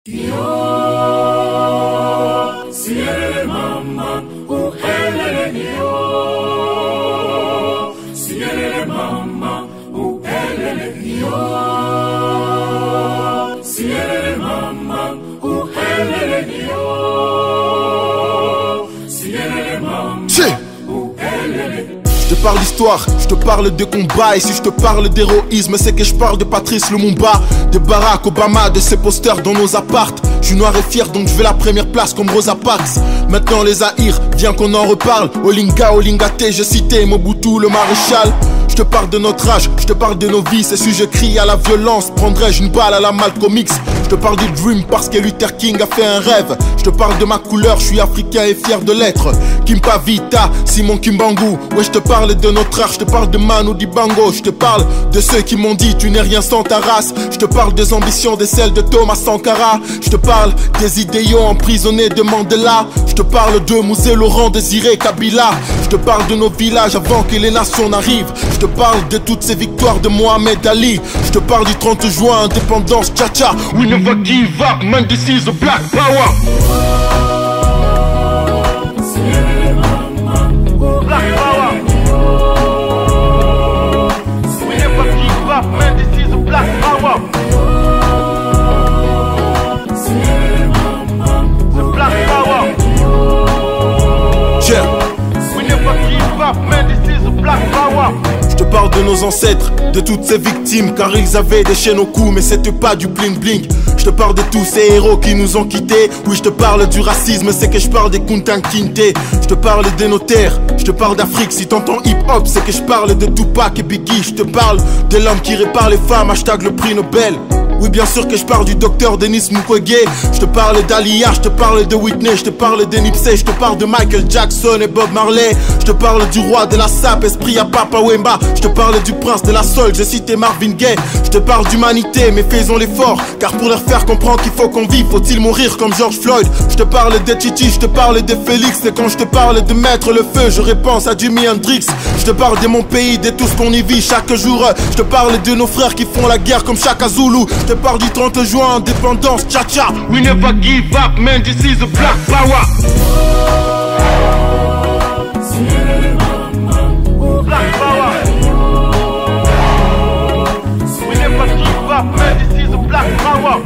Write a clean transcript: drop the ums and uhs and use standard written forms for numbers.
Je te parle d'histoire, je te parle de combat. Et si je te parle d'héroïsme, c'est que je parle de Patrice Lumumba, de Barack Obama, de ces posters dans nos appartes. Je suis noir et fier donc je vais la première place comme Rosa Parks. Maintenant les Zaïre, viens qu'on en reparle. Olinga, Olingate, j'ai cité Mobutu le maréchal. Je te parle de notre âge, je te parle de nos vies. Et si je crie à la violence, prendrais-je une balle à la Malcolm X. Je te parle du dream parce que Luther King a fait un rêve. Je te parle de ma couleur, je suis africain et fier de l'être. Kimpa Vita, Simon Kimbangu. Ouais, je te parle de notre art, je te parle de Manu Dibango. Je te parle de ceux qui m'ont dit tu n'es rien sans ta race. Je te parle des ambitions, des celles de Thomas Sankara. Je te parle des idéaux emprisonnés de Mandela. Je te parle de Mosé Laurent Désiré Kabila. Je te parle de nos villages avant que les nations n'arrivent. Je te parle de toutes ces victoires de Mohamed Ali. Je te parle du 30 juin, indépendance, tcha-tcha. We never give up, man, this is a black power. Black power. We never give up, man, this is a black power. The black power. Yeah. We never give up, man, this is a black power. Je te parle de nos ancêtres, de toutes ces victimes, car ils avaient des chaînes au cou, mais c'était pas du bling bling. Je te parle de tous ces héros qui nous ont quittés. Oui, je te parle du racisme, c'est que je parle des Kunta Kinte. Je te parle des notaires, je te parle d'Afrique. Si t'entends hip hop, c'est que je parle de Tupac et Biggie. Je te parle de l'homme qui répare les femmes, hashtag le prix Nobel. Oui, bien sûr que je parle du docteur Denis Mukwege. Je te parle d'Alia, je te parle de Whitney, je te parle de Nipsey, je te parle de Michael Jackson et Bob Marley. Je te parle du roi de la sape, esprit à Papa Wemba. Je te parle du prince de la soul, j'ai cité Marvin Gaye. Je te parle d'humanité, mais faisons l'effort, car pour leur faire comprendre qu'il faut qu'on vive, faut-il mourir comme George Floyd. Je te parle de Titi, je te parle de Félix. Et quand je te parle de mettre le feu, je repense à Jimi Hendrix. Je te parle de mon pays, de tout ce qu'on y vit chaque jour. Je te parle de nos frères qui font la guerre comme Chaka Zulu. Je te parle du 30 juin, indépendance, tcha-tcha. We never give up, man, this is a black power. Black power. We never give up, man, this is a black power.